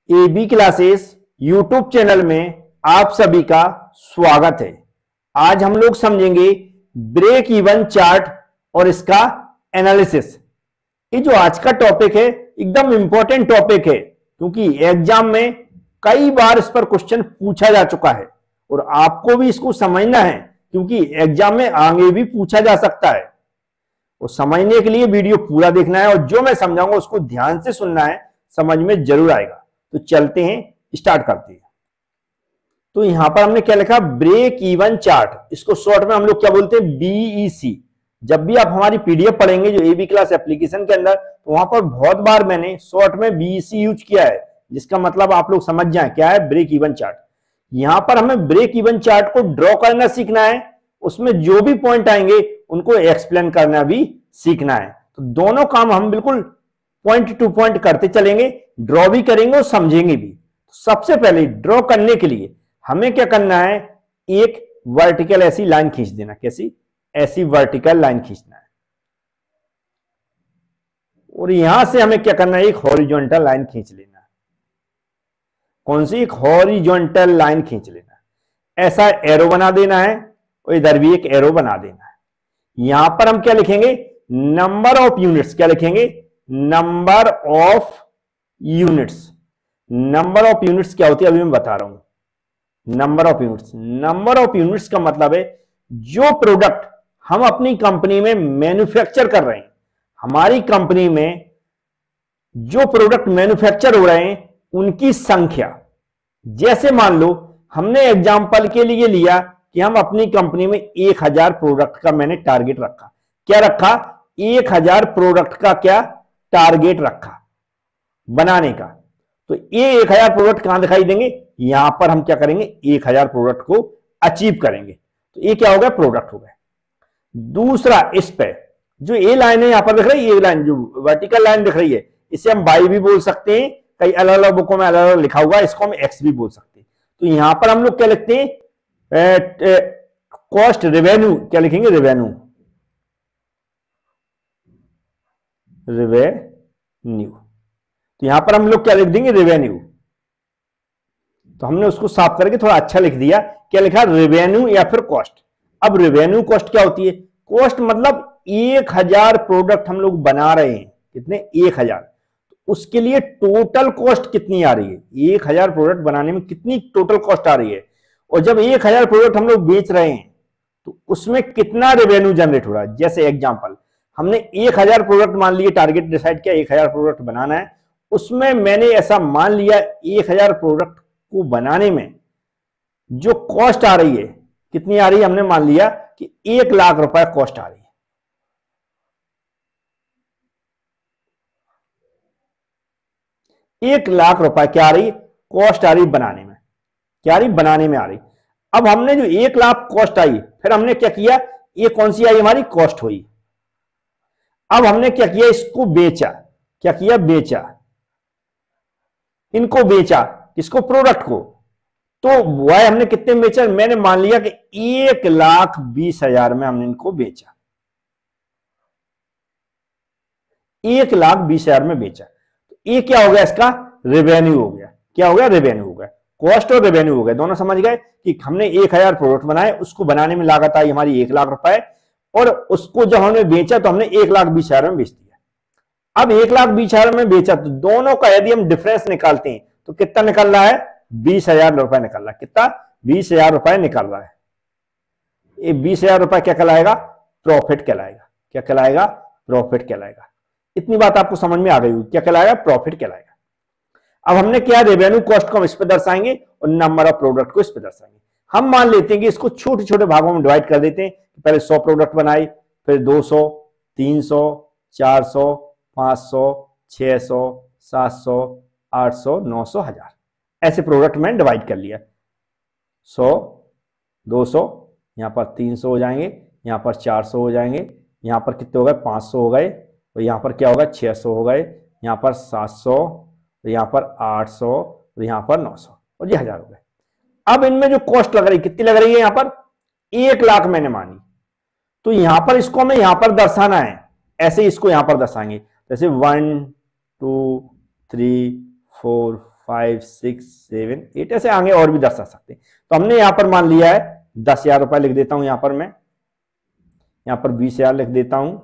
AB classes YouTube channel में आप सभी का स्वागत है। आज हम लोग समझेंगे ब्रेक इवन चार्ट और इसका एनालिसिस। ये जो आज का टॉपिक है एकदम इंपॉर्टेंट टॉपिक है, क्योंकि एग्जाम में कई बार इस पर क्वेश्चन पूछा जा चुका है और आपको भी इसको समझना है, क्योंकि एग्जाम में आगे भी पूछा जा सकता है। और समझने के लिए वीडियो पूरा देखना है और जो मैं समझाऊंगा उसको ध्यान से सुनना है, समझ में जरूर आएगा। तो चलते हैं, स्टार्ट करते हैं। तो यहां पर हमने क्या लिखा, ब्रेक इवन चार्ट। इसको शॉर्ट में हम लोग क्या बोलते हैं, बीईसी। जब भी आप हमारी पीडीएफ पढ़ेंगे जो एबी क्लास एप्लीकेशन के अंदर, तो वहां पर बहुत बार मैंने शॉर्ट में बीईसी यूज किया है, जिसका मतलब आप लोग समझ जाएं क्या है ब्रेक इवन चार्ट। यहां पर हमें ब्रेक इवन चार्ट को ड्रॉ करना सीखना है, उसमें जो भी पॉइंट आएंगे उनको एक्सप्लेन करना भी सीखना है। तो दोनों काम हम बिल्कुल पॉइंट टू पॉइंट करते चलेंगे, ड्रॉ भी करेंगे और समझेंगे भी। सबसे पहले ड्रॉ करने के लिए हमें क्या करना है, एक वर्टिकल ऐसी लाइन खींच देना। कैसी? ऐसी वर्टिकल लाइन खींचना है। और यहां से हमें क्या करना है, एक हॉरिजॉन्टल लाइन खींच लेना है। कौन सी? एक हॉरिजॉन्टल लाइन खींच लेना है। ऐसा एरो बना देना है और इधर भी एक एरो बना देना है। यहां पर हम क्या लिखेंगे, नंबर ऑफ यूनिट्स। क्या लिखेंगे? Number of units. Number of units क्या होती है अभी मैं बता रहा हूं। Number of units, number of units का मतलब है जो प्रोडक्ट हम अपनी कंपनी में मैन्युफैक्चर कर रहे हैं, हमारी कंपनी में जो प्रोडक्ट मैन्युफैक्चर हो रहे हैं उनकी संख्या। जैसे मान लो हमने एग्जांपल के लिए लिया कि हम अपनी कंपनी में 1000 प्रोडक्ट का मैंने टारगेट रखा। क्या रखा? 1000 प्रोडक्ट का क्या टारगेट रखा बनाने का। तो ये 1000 प्रोडक्ट कहां दिखाई देंगे, यहां पर हम क्या करेंगे, 1000 प्रोडक्ट को अचीव करेंगे। तो ये क्या हो गया, प्रोडक्ट हो गया। दूसरा, इस पे जो ये लाइन है यहां पर दिख रही है, ये लाइन जो वर्टिकल लाइन दिख रही है, इसे हम बाई भी बोल सकते हैं, कई अलग अलग बुकों में अलग अलग लिखा हुआ है, इसको हम एक्स भी बोल सकते हैं। तो यहां पर हम लोग क्या लिखते हैं, कॉस्ट रेवेन्यू। क्या लिखेंगे? रेवेन्यू। रेवेन्यू। तो यहां पर हम लोग क्या लिख देंगे, रेवेन्यू। तो हमने उसको साफ करके थोड़ा अच्छा लिख दिया। क्या लिखा? रेवेन्यू या फिर कॉस्ट। अब रेवेन्यू कॉस्ट क्या होती है? कॉस्ट मतलब 1000 प्रोडक्ट हम लोग बना रहे हैं। कितने? 1000। तो उसके लिए टोटल कॉस्ट कितनी आ रही है, 1000 प्रोडक्ट बनाने में कितनी टोटल कॉस्ट आ रही है। और जब 1000 प्रोडक्ट हम लोग बेच रहे हैं तो उसमें कितना रेवेन्यू जनरेट हो रहा है। जैसे एग्जांपल, हमने 1000 प्रोडक्ट मान लिए, टारगेट डिसाइड किया 1000 प्रोडक्ट बनाना है। उसमें मैंने ऐसा मान लिया 1000 प्रोडक्ट को बनाने में जो कॉस्ट आ रही है, कितनी आ रही है, हमने मान लिया कि 1 लाख रुपए कॉस्ट आ रही है। 1 लाख रुपए क्या आ रही, कॉस्ट आ रही बनाने में। क्या आ रही? बनाने में आ रही। अब हमने जो 1 लाख कॉस्ट आई, फिर हमने क्या किया, ये कौन सी आई हमारी, कॉस्ट हुई। अब हमने क्या किया, इसको बेचा। क्या किया? बेचा। इनको बेचा, किसको? प्रोडक्ट को। तो वह हमने कितने में बेचा, मैंने मान लिया कि 1,20,000 में हमने इनको बेचा। 1,20,000 में बेचा। तो ये क्या हो गया, इसका रेवेन्यू हो गया। क्या हो गया? रेवेन्यू हो गया। कॉस्ट और रेवेन्यू हो गए, दोनों समझ गए कि हमने 1000 प्रोडक्ट बनाए, उसको बनाने में लागत आई हमारी 1 लाख रुपए, और उसको जब हमने बेचा तो हमने 1,20,000 में बेच दिया। अब 1,20,000 में बेचा, तो दोनों का यदि हम डिफरेंस निकालते हैं तो कितना निकल रहा है, 20,000 रुपए निकल रहा है। कितना? 20,000 रुपए निकल रहा है। ये 20,000 रुपए क्या कहलाएगा, प्रॉफिट कहलाएगा। क्या कहलाएगा? प्रॉफिट कहलाएगा। इतनी बात आपको समझ में आ गई होगी। क्या कहलाएगा? प्रॉफिट कहलाएगा। अब हमने क्या, रेवेन्यू कॉस्ट को हम इस पर दर्शाएंगे और नंबर ऑफ प्रोडक्ट को इस पर दर्शाएंगे। हम मान लेते हैं कि इसको छोटे छोटे भागों में डिवाइड कर देते हैं। पहले 100 प्रोडक्ट बनाए, फिर 200, 300, 400, 500, 600, 700, 800, 900, 1000 ऐसे प्रोडक्ट में डिवाइड कर लिया। 100, 200, यहां पर 300 हो जाएंगे, यहां पर 400 हो जाएंगे, यहां पर कितने हो गए, 500 हो गए, और यहां पर क्या होगा, 600 हो गए, यहां पर 700, और यहां पर 800, और यहां पर 900, और ये 1000 हो गए। अब इनमें जो कॉस्ट लग रही, कितनी लग रही है, यहां पर 1 लाख मैंने मानी। तो यहां पर इसको हमें यहां पर दर्शाना है, ऐसे इसको यहां पर दर्शाएंगे। जैसे 1 2 3 4 5, 6, 7, 8 ऐसे आगे और भी 10 आ सकते हैं। तो हमने यहां पर मान लिया है 10,000 रुपए लिख देता हूं, यहां पर मैं यहां पर 20,000 लिख देता हूं,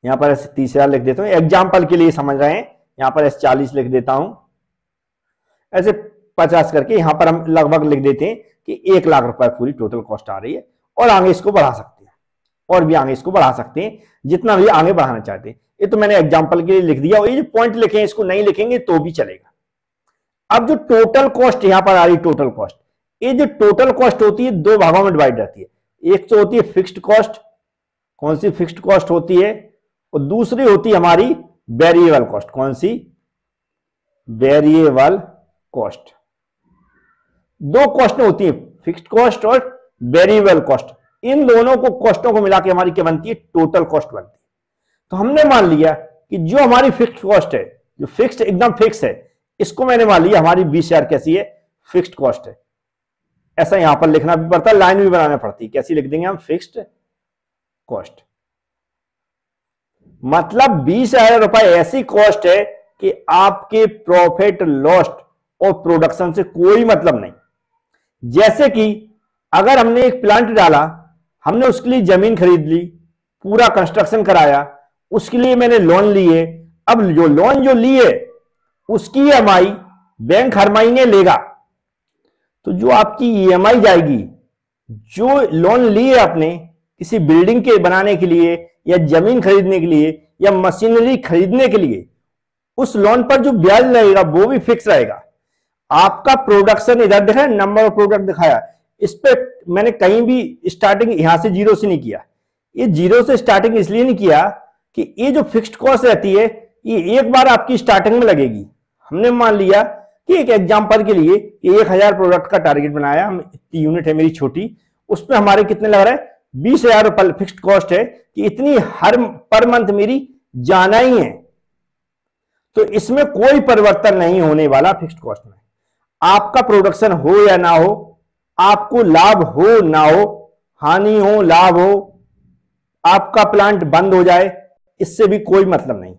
यहां पर ऐसे 30,000 लिख देता हूं, एग्जाम्पल के लिए समझ रहे हैं। यहां पर ऐसे 40 लिख देता हूं, ऐसे 50 करके यहां पर हम लगभग लिख देते हैं कि 1 लाख रुपए पूरी टोटल कॉस्ट आ रही है। और आगे इसको बढ़ा सकते हैं, और भी आगे इसको बढ़ा सकते हैं, जितना भी आगे बढ़ाना चाहते हैं। ये तो मैंने एग्जाम्पल के लिए लिख दिया, और ये जो पॉइंट लिखे हैं इसको नहीं लिखेंगे तो भी चलेगा। अब जो टोटल कॉस्ट यहां पर आ रही, टोटल कॉस्ट, ये जो टोटल कॉस्ट होती है 2 भागों में डिवाइड रहती है। एक तो होती है फिक्स्ड कॉस्ट, कौन सी फिक्स्ड कॉस्ट होती है, और दूसरी होती है हमारी वेरिएबल कॉस्ट। कौन सी? Variable cost. 2 कॉस्ट होती है, फिक्स्ड कॉस्ट और वेरिएबल कॉस्ट। इन दोनों को कॉस्टों को मिला के हमारी क्या बनती है? टोटल कॉस्ट बनती है। तो हमने मान लिया कि जो हमारी फिक्स्ड कॉस्ट है, जो फिक्स्ड एकदम फिक्स है, इसको मैंने मान लिया हमारी 20,000 कैसी है? फिक्स्ड कॉस्ट है। ऐसा यहां पर लिखना भी पड़ता है, लाइन भी बनाना पड़ती है। कैसी लिख देंगे हम? Fixed cost. मतलब 20,000 रुपए ऐसी कॉस्ट है कि आपके प्रॉफिट लॉस और प्रोडक्शन से कोई मतलब नहीं। जैसे कि अगर हमने एक प्लांट डाला, हमने उसके लिए जमीन खरीद ली, पूरा कंस्ट्रक्शन कराया, उसके लिए मैंने लोन लिए। अब जो लोन जो लिए उसकी ईएमआई बैंक हर महीने लेगा। तो जो आपकी ईएमआई जाएगी, जो लोन लिए आपने किसी बिल्डिंग के बनाने के लिए या जमीन खरीदने के लिए या मशीनरी खरीदने के लिए, उस लोन पर जो ब्याज लगेगा वो भी फिक्स रहेगा। आपका प्रोडक्शन इधर दिखा, नंबर ऑफ प्रोडक्ट दिखाया, इस पे मैंने कहीं भी स्टार्टिंग यहां से 0 से नहीं किया। ये 0 से स्टार्टिंग इसलिए नहीं किया कि ये जो फिक्स्ड कॉस्ट रहती है ये एक बार आपकी स्टार्टिंग में लगेगी। हमने मान लिया कि एक एग्जांपल के लिए 1000 प्रोडक्ट का टारगेट बनाया, हम इतनी यूनिट है मेरी छोटी, उस पर हमारे कितने लग रहा है? 20,000 रुपए फिक्स्ड कॉस्ट है कि इतनी हर पर मंथ मेरी जाना ही है। तो इसमें कोई परिवर्तन नहीं होने वाला फिक्स्ड कॉस्ट में। आपका प्रोडक्शन हो या ना हो, आपको लाभ हो ना हो, हानि हो लाभ हो, आपका प्लांट बंद हो जाए, इससे भी कोई मतलब नहीं।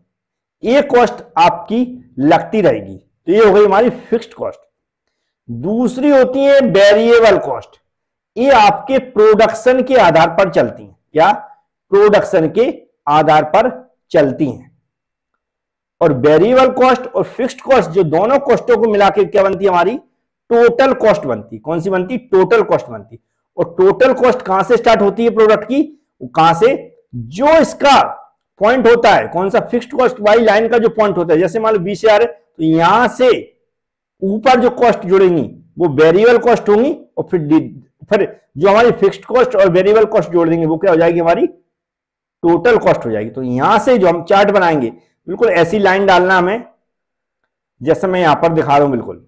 ये कॉस्ट आपकी लगती रहेगी। तो ये हो गई हमारी फिक्स्ड कॉस्ट। दूसरी होती है वेरिएबल कॉस्ट। ये आपके प्रोडक्शन के आधार पर चलती हैं। क्या? प्रोडक्शन के आधार पर चलती हैं। और वेरिएबल कॉस्ट और फिक्स्ड कॉस्ट, जो दोनों कॉस्टों को मिला के क्या बनती है? हमारी टोटल कॉस्ट बनती। कौन सी बनती? टोटल कॉस्ट बनती। और टोटल कॉस्ट कहां से स्टार्ट होती है प्रोडक्ट की? कहां से? जो इसका पॉइंट होता है, कौन सा? फिक्स्ड कॉस्ट वाली लाइन का जो पॉइंट होता है, जैसे मान लो 20,000 है, तो यहां से ऊपर जो कॉस्ट जुड़ेंगी वो वेरिएबल कॉस्ट होंगी, और फिर जो हमारी फिक्स्ड कॉस्ट और वेरिएबल कॉस्ट जोड़ देंगे वो क्या हो जाएगी? हमारी टोटल कॉस्ट हो जाएगी। तो यहां से जो हम चार्ट बनाएंगे, बिल्कुल ऐसी लाइन डालना हमें, जैसे मैं यहां पर दिखा रहा हूं। बिल्कुल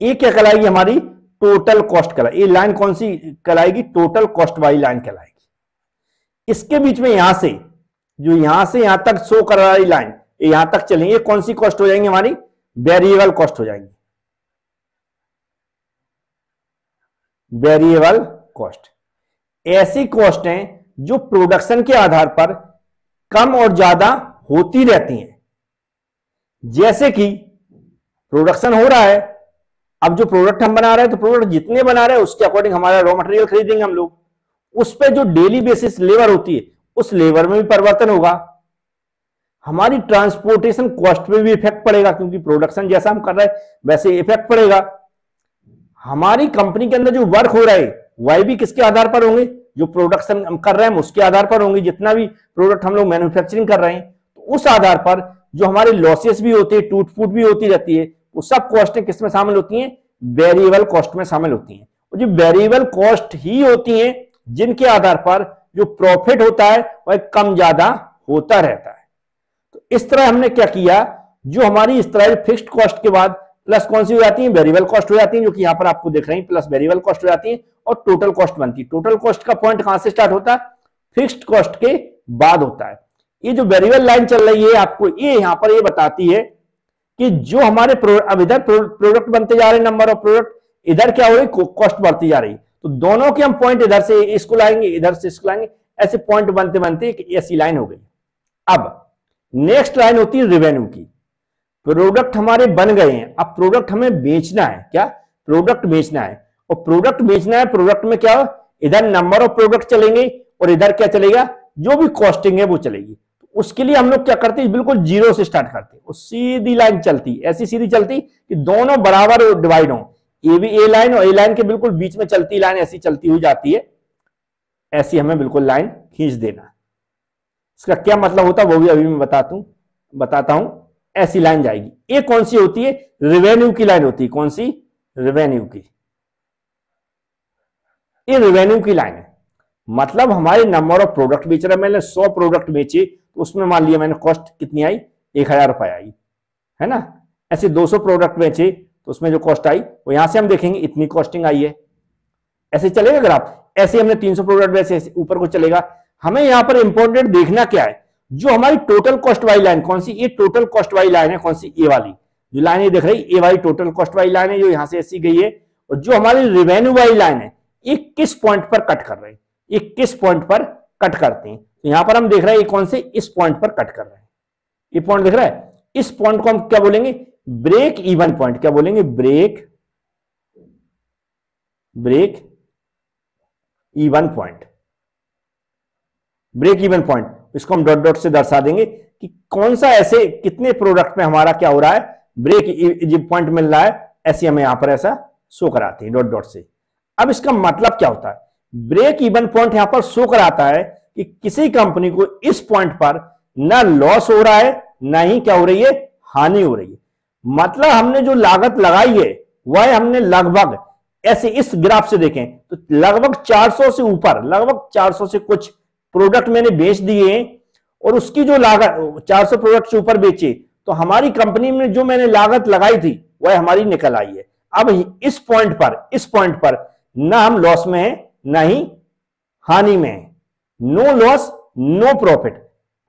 ये क्या कहलाएगी? हमारी टोटल कॉस्ट कहलाएगी। ये लाइन कौन सी कहलाएगी? टोटल कॉस्ट वाली लाइन कहलाएगी। इसके बीच में यहां से, जो यहां से यहां तक शो कर रही लाइन, यहां तक चलेंगे, ये कौन सी कॉस्ट हो जाएंगी? हमारी वेरिएबल कॉस्ट हो जाएंगी। वेरिएबल कॉस्ट ऐसी कॉस्ट हैं जो प्रोडक्शन के आधार पर कम और ज्यादा होती रहती हैं। जैसे कि प्रोडक्शन हो रहा है, अब जो प्रोडक्ट हम बना रहे हैं, तो प्रोडक्ट जितने बना रहे हैं उसके अकॉर्डिंग हमारा रॉ मटेरियल खरीदेंगे हम लोग। उस पे जो डेली बेसिस लेबर होती है, उस लेबर में भी परिवर्तन होगा। हमारी ट्रांसपोर्टेशन कॉस्ट पे भी इफेक्ट पड़ेगा, क्योंकि प्रोडक्शन जैसा हम कर रहे हैं वैसे इफेक्ट पड़ेगा। हमारी कंपनी के अंदर जो वर्क हो रहा है वह भी किसके आधार पर होंगे? जो प्रोडक्शन हम कर रहे हैं उसके आधार पर होंगे। जितना भी प्रोडक्ट हम लोग मैन्युफैक्चरिंग कर रहे हैं, तो उस आधार पर जो हमारे लॉसेस भी होते हैं, टूट फूट भी होती रहती है, वो सब कॉस्टें किस में शामिल होती हैं? वेरिएबल कॉस्ट में शामिल होती हैं। और जो वेरिएबल कॉस्ट ही होती हैं जिनके आधार पर जो प्रॉफिट होता है वह कम ज्यादा होता रहता है। तो इस तरह हमने क्या किया, जो हमारी इस तरह फिक्स्ड कॉस्ट के बाद प्लस कौन सी हो जाती है? वेरिएबल कॉस्ट हो जाती है, जो कि यहां पर आपको देख रहे हैं, प्लस वेरिएबल कॉस्ट हो जाती है, और टोटल कॉस्ट बनती है। टोटल कॉस्ट का पॉइंट कहां से स्टार्ट होता है? फिक्स्ड कॉस्ट के बाद होता है। ये जो वेरिएबल लाइन चल रही है आपको, ये यहां पर ये बताती है कि जो हमारे अब इधर प्रोडक्ट बनते जा रहे हैं, नंबर ऑफ प्रोडक्ट, इधर क्या हो रही? कॉस्ट बढ़ती जा रही। तो दोनों के हम पॉइंट इधर से इसको लाएंगे, इधर से इसको लाएंगे, ऐसे पॉइंट बनते बनते एक ऐसी लाइन हो गई। अब नेक्स्ट लाइन होती है रेवेन्यू की। प्रोडक्ट हमारे बन गए हैं, अब प्रोडक्ट हमें बेचना है, क्या प्रोडक्ट बेचना है, और प्रोडक्ट बेचना है, प्रोडक्ट में क्या इधर नंबर ऑफ प्रोडक्ट चलेंगे और इधर क्या चलेगा, जो भी कॉस्टिंग है वो चलेगी। तो उसके लिए हम लोग क्या करते हैं, बिल्कुल जीरो से स्टार्ट करते हैं, सीधी लाइन चलती, ऐसी सीधी चलती कि दोनों बराबर डिवाइड हो, ये भी ए लाइन और ए लाइन के बिल्कुल बीच में चलती लाइन ऐसी चलती हुई जाती है, ऐसी हमें बिल्कुल लाइन खींच देना। इसका क्या मतलब होता है वो भी अभी मैं बताता हूं। ऐसी लाइन जाएगी, ये कौन सी होती है, रेवेन्यू की लाइन होती है, कौन सी, रेवेन्यू की, ये रेवेन्यू की लाइन है। मतलब हमारे नंबर ऑफ प्रोडक्ट बेच रहे, मैंने 100 प्रोडक्ट बेचे तो उसमें मान लिया मैंने कॉस्ट कितनी आई, 1000 रुपए आई, है ना। ऐसे 200 प्रोडक्ट बेचे तो उसमें जो कॉस्ट आई वो यहां से हम देखेंगे इतनी कॉस्टिंग आई है, ऐसे चलेगा ग्राफ। ऐसे हमने 300 प्रोडक्ट बेचे, ऊपर को चलेगा। हमें यहां पर इंपॉर्टेंट देखना क्या है, जो हमारी टोटल कॉस्ट वाली लाइन कौन सी, ये टोटल कॉस्ट वाली लाइन है, कौन सी, ए वाली जो लाइन ये देख रही, ए वाली टोटल कॉस्ट वाली लाइन है जो यहां से ऐसी गई है। और जो हमारी रेवेन्यू वाली लाइन है ये किस पॉइंट पर कट कर रहे हैं, ये किस पॉइंट पर कट करते हैं। तो यहां पर हम देख रहे हैं ये कौन से, इस पॉइंट पर कट कर रहे हैं, ये पॉइंट दिख रहा है, इस पॉइंट को हम क्या बोलेंगे, ब्रेक इवन पॉइंट। क्या बोलेंगे, break even point, break even point. इसको हम डॉट डॉट से दर्शा देंगे कि कौन सा ऐसे कितने प्रोडक्ट में हमारा क्या हो रहा है, ब्रेक पॉइंट मिल रहा है, ऐसे हमें यहां पर ऐसा शो कराते हैं डॉट डॉट से। अब इसका मतलब क्या होता है, ब्रेक इवन पॉइंट यहां पर शो कराता है कि किसी कंपनी को इस पॉइंट पर ना लॉस हो रहा है ना ही क्या हो रही है, हानि हो रही है। मतलब हमने जो लागत लगाई है वह हमने लगभग ऐसे इस ग्राफ से देखें तो लगभग 400 से ऊपर, लगभग 400 से कुछ प्रोडक्ट मैंने बेच दिए और उसकी जो लागत 400 प्रोडक्ट से ऊपर बेचे तो हमारी कंपनी में जो मैंने लागत लगाई थी वह हमारी निकल आई है। अब इस पॉइंट पर ना हम लॉस में है ना ही हानि में है, नो लॉस नो प्रॉफिट।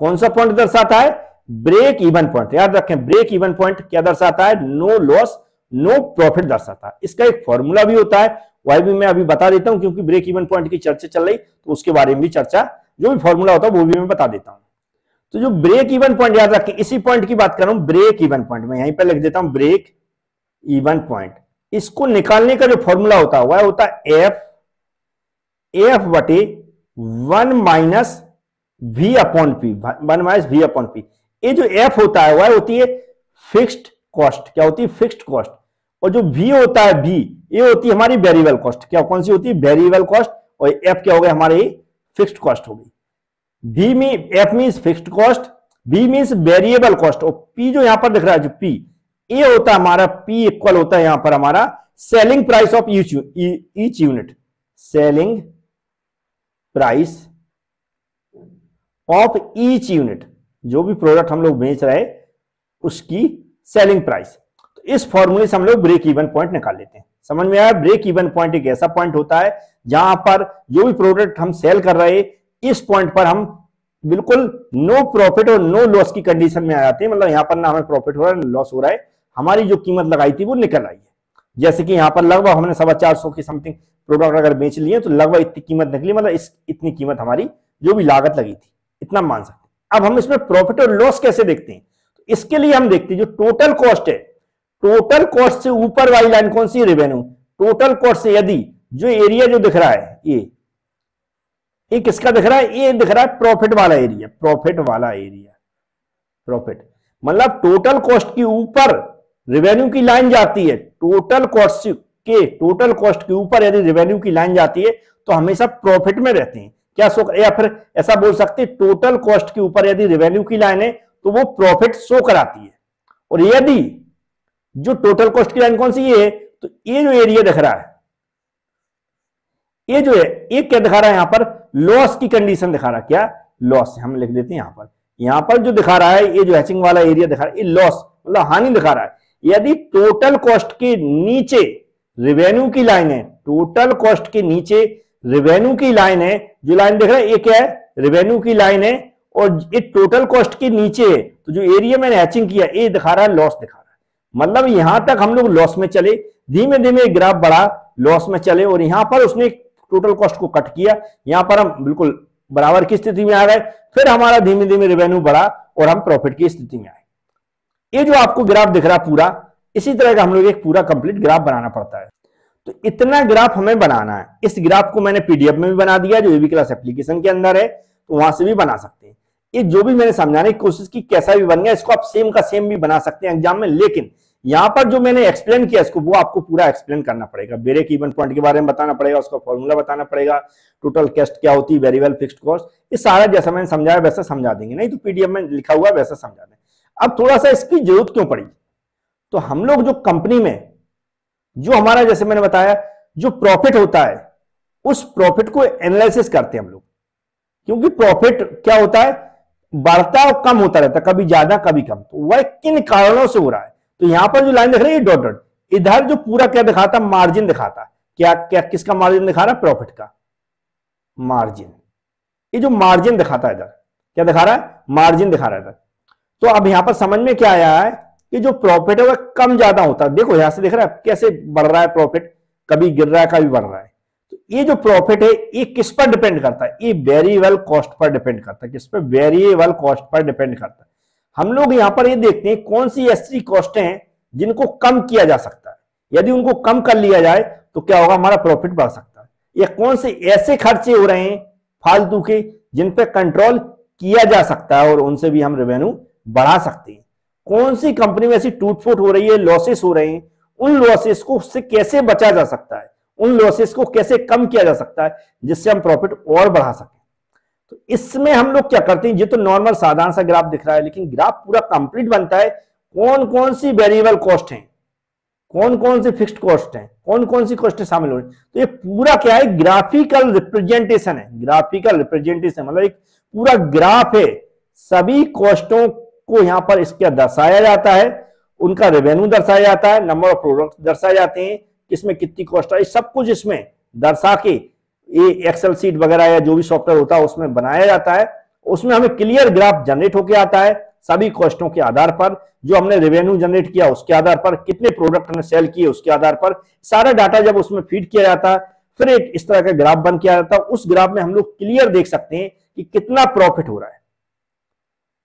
कौन सा पॉइंट दर्शाता है, ब्रेक इवन पॉइंट। याद रखें, ब्रेक इवन पॉइंट क्या दर्शाता है, नो लॉस नो प्रॉफिट दर्शाता है। इसका एक फॉर्मूला भी होता है, वह भी मैं अभी बता देता हूं क्योंकि ब्रेक इवन पॉइंट की चर्चा चल रही तो उसके बारे में भी चर्चा, जो भी फॉर्मूला होता है वो भी मैं बता देता हूं। तो जो ब्रेक इवन पॉइंट, याद रखें इसी पॉइंट की बात कर रहा हूं, ब्रेक इवन पॉइंट। मैं यहीं पर लिख देता हूं ब्रेक इवन पॉइंट। इसको निकालने का जो फॉर्मूला होता है वह होता है एफ बटे 1 minus V upon P, 1 minus V upon P. ये जो एफ होता है वह होती है फिक्स्ड कॉस्ट। क्या होती है, फिक्स्ड कॉस्ट। और जो वी होता है, वी ये होती है हमारी वेरिएबल कॉस्ट। क्या कौन सी होती है, वेरिएबल कॉस्ट। और एफ क्या हो गया, हमारे फिक्स्ड कॉस्ट हो गई। वी में F means fixed cost, V means variable cost, और पी जो यहां पर दिख रहा है जो पी, ये होता है हमारा पी इक्वल होता है यहां पर हमारा selling price of each unit, selling price of each unit. जो भी प्रोडक्ट हम लोग बेच रहे हैं उसकी सेलिंग प्राइस। तो इस फॉर्मूले से हम लोग ब्रेक इवन पॉइंट निकाल लेते हैं। समझ में आया, ब्रेक इवन पॉइंट एक ऐसा पॉइंट होता है जहां पर जो भी प्रोडक्ट हम सेल कर रहे हैं इस पॉइंट पर हम बिल्कुल नो प्रॉफिट और नो लॉस की कंडीशन में आ जाते हैं। मतलब यहां पर ना हमें प्रॉफिट हो रहा है ना लॉस हो रहा है, हमारी जो कीमत लगाई थी वो निकल आई है। जैसे कि यहां पर लगभग हमने 450 की समथिंग प्रोडक्ट अगर बेच लिए तो लगभग इतनी कीमत निकली, मतलब इतनी कीमत हमारी जो भी लागत लगी थी इतना मान सकते हैं। अब हम इसमें प्रॉफिट और लॉस कैसे देखते हैं, तो इसके लिए हम देखते हैं जो टोटल कॉस्ट है, टोटल कॉस्ट से ऊपर वाली लाइन कौन सी, रेवेन्यू। टोटल कॉस्ट से यदि जो एरिया जो दिख रहा है ये किसका दिख रहा है, ये दिख रहा है प्रॉफिट वाला एरिया, प्रॉफिट वाला एरिया। प्रॉफिट मतलब टोटल कॉस्ट के ऊपर रेवेन्यू की लाइन जाती है, टोटल कॉस्ट के ऊपर यदि रेवेन्यू की लाइन जाती है तो हमेशा प्रॉफिट में रहते हैं। क्या शो, या फिर ऐसा बोल सकते हैं टोटल कॉस्ट के ऊपर यदि रेवेन्यू की लाइन है तो वो प्रॉफिट शो कराती है। और यदि जो टोटल कॉस्ट की लाइन कौन सी है, तो ये जो एरिया दिख रहा है, ये जो है ये क्या दिखा रहा है, यहां पर लॉस की कंडीशन दिखा रहा है। क्या लॉस, हम लिख देते हैं यहां पर जो दिखा रहा है, ये जो हैचिंग वाला एरिया दिखा रहा है, ये लॉस मतलब हानि दिखा रहा है। यदि टोटल कॉस्ट के नीचे रेवेन्यू की लाइन है, टोटल कॉस्ट के नीचे रेवेन्यू की लाइन है, जो लाइन देख रहे हैं ये क्या है, रेवेन्यू की लाइन है, और ये टोटल कॉस्ट के नीचे है, तो जो एरिया मैंने हैचिंग किया ये दिखा रहा है लॉस दिखा रहा है। मतलब यहां तक हम लोग लॉस में चले, धीमे धीमे ग्राफ बढ़ा, लॉस में चले, और यहां पर उसने टोटल कॉस्ट को कट किया। यहां पर हम बिल्कुल बराबर की स्थिति में आ गए, फिर हमारा धीमे धीमे रेवेन्यू बढ़ा और हम प्रॉफिट की स्थिति में आए। ये जो आपको ग्राफ दिख रहा पूरा, इसी तरह का हम लोग एक पूरा कंप्लीट ग्राफ बनाना पड़ता है। तो इतना ग्राफ हमें बनाना है। इस ग्राफ को मैंने पीडीएफ में भी बना दिया जो एबी क्लास एप्लीकेशन के अंदर है, तो वहां से भी बना सकते हैं। ये जो भी मैंने समझाने की कोशिश की कैसा भी बन गया, इसको आप सेम का सेम भी बना सकते हैं एग्जाम में, लेकिन यहां पर जो मैंने एक्सप्लेन किया इसको वो आपको पूरा एक्सप्लेन करना पड़ेगा। ब्रेक इवन पॉइंट के बारे में बताना पड़ेगा, उसका फॉर्मूला बताना पड़ेगा, टोटल कॉस्ट क्या होती है, वेरिएबल फिक्स्ड कॉस्ट, ये सारा जैसा मैंने समझाया वैसा समझा देंगे, नहीं तो पीडीएफ में लिखा हुआ वैसा समझा दें। अब थोड़ा सा इसकी जरूरत क्यों पड़ी, तो हम लोग जो कंपनी में जो हमारा जैसे मैंने बताया जो प्रॉफिट होता है उस प्रॉफिट को एनालिसिस करते हैं हम लोग, क्योंकि प्रॉफिट क्या होता है बढ़ता और कम होता रहता है, कभी ज्यादा कभी कम, तो वह किन कारणों से हो रहा है। तो यहां पर जो लाइन दिख रही है डॉट डॉट, इधर जो पूरा क्या दिखाता, मार्जिन दिखाता, क्या क्या किसका मार्जिन दिखा रहा है, प्रॉफिट का मार्जिन। ये जो मार्जिन दिखाता है इधर क्या दिखा रहा है, मार्जिन दिखा रहा है इधर। तो अब यहां पर समझ में क्या आया है कि जो प्रॉफिट है वह कम ज्यादा होता है। देखो यहां से दिख रहा है कैसे बढ़ रहा है प्रॉफिट, कभी गिर रहा है कभी बढ़ रहा है। तो ये जो प्रॉफिट है ये किस पर डिपेंड करता है, ये वेरिएबल कॉस्ट पर डिपेंड करता है। किस पर, वेरिएबल कॉस्ट पर डिपेंड करता है। हम लोग यहां पर ये देखते हैं कौन सी ऐसी कॉस्टें हैं जिनको कम किया जा सकता है, यदि उनको कम कर लिया जाए तो क्या होगा, हमारा प्रॉफिट बढ़ सकता है। या कौन से ऐसे खर्चे हो रहे हैं फालतू के जिन पे कंट्रोल किया जा सकता है और उनसे भी हम रेवेन्यू बढ़ा सकते हैं। कौन सी कंपनी में ऐसी टूट फूट हो रही है, लॉसेस हो रहे हैं, उन लॉसेस को उससे कैसे बचा जा सकता है, उन लॉसेस को कैसे कम किया जा सकता है जिससे हम प्रॉफिट और बढ़ा सकें। तो इसमें हम लोग क्या करते हैं, ये तो नॉर्मल साधारण सा ग्राफ दिख रहा है, लेकिन ग्राफ पूरा कंप्लीट बनता है कौन कौन सी वेरिएबल कॉस्ट हैं, कौन कौन सी फिक्स्ड कॉस्ट हैं, कौन कौन सी कॉस्ट शामिल हो रही है। तो ये पूरा क्या है, ग्राफिकल रिप्रेजेंटेशन है। ग्राफिकल रिप्रेजेंटेशन मतलब एक पूरा ग्राफ है, सभी कॉस्टों को यहां पर इसका दर्शाया जाता है, उनका रेवेन्यू दर्शाया जाता है, नंबर ऑफ प्रोडक्ट दर्शाए जाते हैं, किसमें कितनी कॉस्ट है, सब कुछ इसमें दर्शा के ये एक्सेल सीट वगैरह या जो भी सॉफ्टवेयर होता है उसमें बनाया जाता है। उसमें हमें क्लियर ग्राफ जनरेट होकर आता है सभी कॉस्टों के आधार पर, जो हमने रेवेन्यू जनरेट किया उसके आधार पर, कितने प्रोडक्ट हमने सेल किए उसके आधार पर, सारा डाटा जब उसमें फीड किया जाता है फिर एक इस तरह का ग्राफ बन किया जाता है। उस ग्राफ में हम लोग क्लियर देख सकते हैं कि कितना प्रॉफिट हो रहा है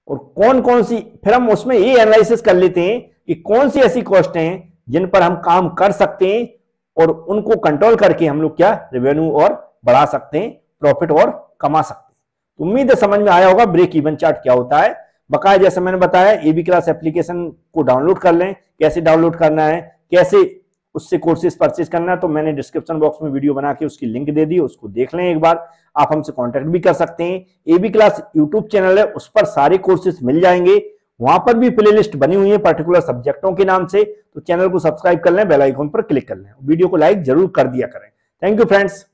और कौन कौन सी, फिर हम उसमें ये एनालिसिस कर लेते हैं कि कौन सी ऐसी कॉस्ट हैं जिन पर हम काम कर सकते हैं और उनको कंट्रोल करके हम लोग क्या रेवेन्यू और बढ़ा सकते हैं, प्रॉफिट और कमा सकते हैं। तो उम्मीद है समझ में आया होगा ब्रेक इवन चार्ट क्या होता है। बकाया जैसे मैंने बताया एबी क्लास एप्लीकेशन को डाउनलोड कर लें, कैसे डाउनलोड करना है, कैसे उससे कोर्सेज परचेज करना है, तो मैंने डिस्क्रिप्शन बॉक्स में वीडियो बना के उसकी लिंक दे दी, उसको देख लें एक बार। आप हमसे कांटेक्ट भी कर सकते हैं। एबी क्लास यूट्यूब चैनल है, उस पर सारे कोर्सेज मिल जाएंगे, वहां पर भी प्लेलिस्ट बनी हुई है पर्टिकुलर सब्जेक्टों के नाम से। तो चैनल को सब्सक्राइब कर लें, बेल आइकन पर क्लिक कर लें, वीडियो को लाइक जरूर कर दिया करें। Thank you friends.